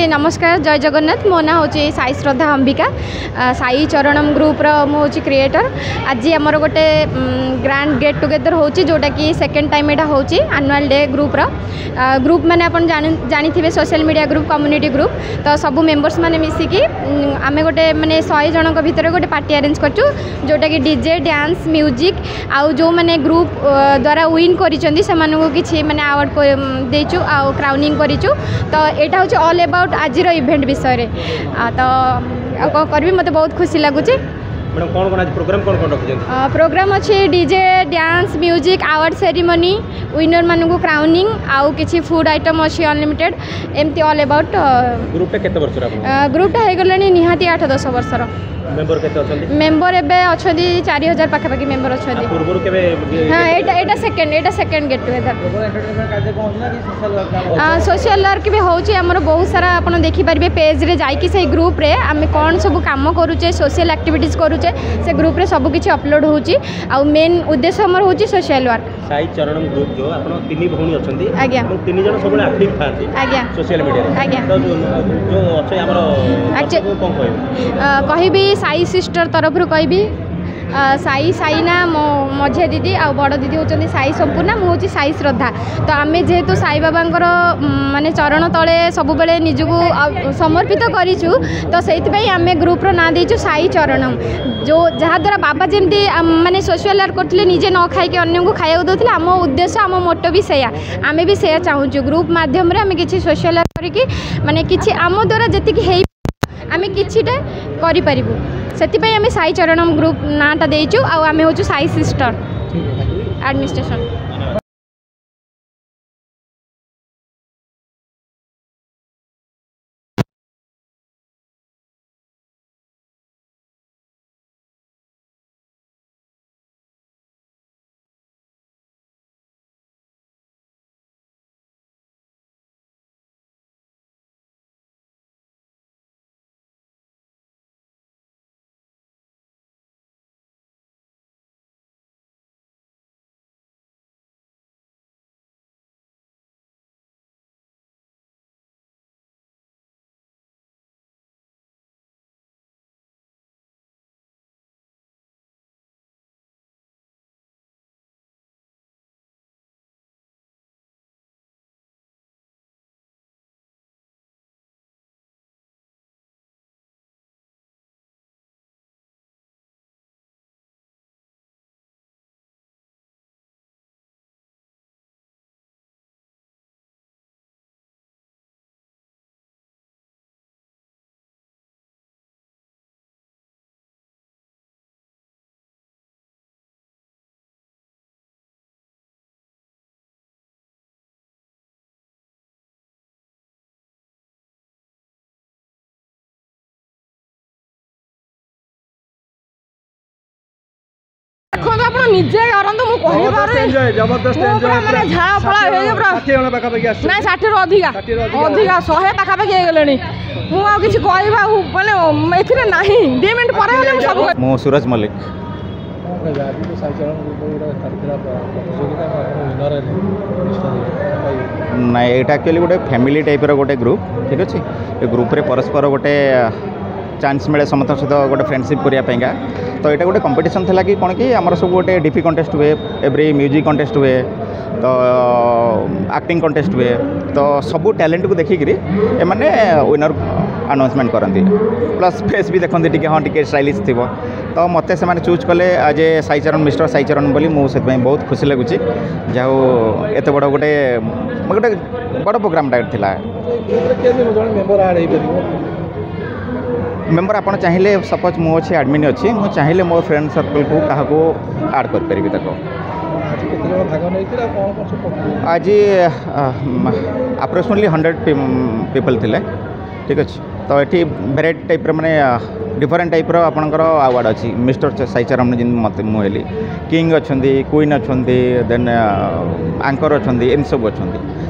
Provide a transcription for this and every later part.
नमस्कार जय जगन्नाथ मो ना हूँ साई श्रद्धा अंबिका साई चरणम ग्रुप्र मुझे क्रिएटर आज आमर गोटे ग्रांड गेट टुगेदर होची जोटा कि सेकेंड टाइम यहाँ होची एनुअल डे ग्रुप्र ग्रुप मैंने आप जानी थे social media group community group तो सब मेंबर्स मैंने मिसिकी आम गोटे मानने 100 जनक भितर गोटे पार्टी अरेंज करचु जोटा कि डीजे डांस म्यूजिक आउ जो मैंने ग्रुप द्वारा विन करिसेंती सेमानकु किछि माने अवार्ड देचु आउ क्राउनिंग करिचु तो यहाँ हूँ ऑल अबाउट आज इवेंट विषय रे तो कौन करबी मते बहुत खुशी लगुच मैडम कौन आज प्रोग्राम रखिछन प्रोग्राम अच्छे DJ dance music award ceremony winner मानकु क्राउनिंग आउ किछि फूड आइटम अच्छी अनलिमिटेड एमती ऑल अबाउट ग्रुपटा केते वर्षर ग्रुपटा हे गलानी निहाती 8-10 वर्षर मेंबर केते अछंती मेंबर एबे अछंती 4000 पाखापाखी मेंबर अछंती पूर्व केबे हाँ एटा second get together social work भी होची हमर बहुत सारा आपण देखि परबे पेज रे जाई कि से ग्रुप रे हम कोन सब काम करूचे सोशल एक्टिविटीज करूचे से ग्रुप रे सब किछि अपलोड होची आ मेन उद्देश्य हमर होची सोशल वर्क साई चरणम ग्रुप जो आपण तीन भौणी अछंती आज्ञा तीन जन सब एक्टिव थांती आज्ञा सोशल मीडिया रे आज्ञा तो जो अच्छे हमर कोन कहबी साई सिस्टर तरफ कहबी साई साईना मो मझिया दीदी आ बड़ दीदी होचंदी साई संपूर्णा मु होची साई श्रद्धा तो आमे जेहेतु साई बाबांकर माने चरण तले सब बेले निजको समर्पित करिछु तो सेति पई आमे ग्रुप रो ना देछु साई चरणम जो जहा द्वारा बाबा जेमती माने सोशल वर्क करथिले निजे न खाइ के अन्य को खाइया दोथिले आम उद्देश्य आम मोटो भी सेया आमे भी सेया चाहूछु ग्रुप माध्यम रे आमे किछि सोशल वर्क करिकि माने किछि आम द्वारा जति कि हेई आमे किछिटा करि परिबु सेति आम साई चरणम ग्रुप नाटा देचु आम हूँ साई सिस्टर एडमिनिस्ट्रेशन। निजे करंतु मु कहि पारे जबरदस्त एन्जॉय माने झाळा फळा हे पूरा 60 जण पाखा पाखी आछ ना 60 रो अधिका 100 पाखा पाखी हे गलेनी मु आ किछि कहबा माने एथिरे नाही 2 मिनिट परे हम सब मो सूरज मलिक ना एटा एक्चुअली गोटे फैमिली टाइप रो गोटे ग्रुप ठीक अछि ए ग्रुप रे परस्पर गोटे चांस मिले समस्त सहित गोटे फ्रेंडशिप करने तो यहाँ गोटे कंपटीशन था कि कौन कि आमर सब गोटे डीपी कंटेस्ट हुए एवरी म्यूजिक कंटेस्ट हुए तो एक्टिंग कंटेस्ट हुए तो सबू टैलेंट को देखिक एमाने विनर अनाउंसमेंट करती प्लस फेस भी देखते टी हाँ टी स्टाइलिश थी तो मत से चूज कले आज ए साईचरण मिस्टर साईचरण बोली मुझे बहुत खुशी लगुच जहाँ एत बड़ गोटे गोटे बड़ प्रोग्रामटा था मेंबर आप चाहिए सपोज मु अच्छे एडमिन अच्छी मुझे चाहिए मो फ्रेंड सर्कल को क्या आड कर आज अप्रोक्सीमेटली 100 पीपल थे ठीक अच्छे तो ये वेराइटी टाइप माने डिफरेंट टाइप आपंकर अवार्ड अच्छी मिस्टर साईचरण जिन मत मुझे किंग अच्छा क्वीन अच्छा देन आंकर अच्छा एम सब अच्छा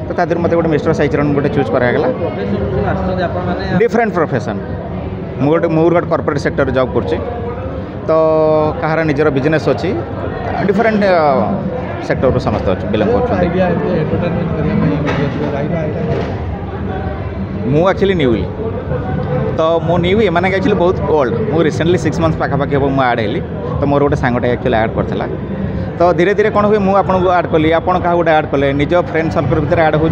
तो तादर मत गोटे मिस्टर साईचरण गोटे चूज करागला डिफरेंट प्रोफेशन मुझे गोटे कॉर्पोरेट सेक्टर जॉब कर तो कहार निजर बिजनेस अच्छी डिफरेंट सेक्टर समस्त बिलंग कर ମୁଁ ଆକ୍ଚୁଆଲି ନ୍ୟୁଲି तो मो न्यू एम एक्चुअली बहुत ओल्ड मु रिसेंटली 6 मंथ्स पाखापाखि हम आड हेली तो मोर गोटे सांगटे एक्चुअली आड करता तो धीरे धीरे कौन हुए मुझे आपको आड कली आप क्या गोटे आड कले निज फ्रेंड सर्कल भितर आड हो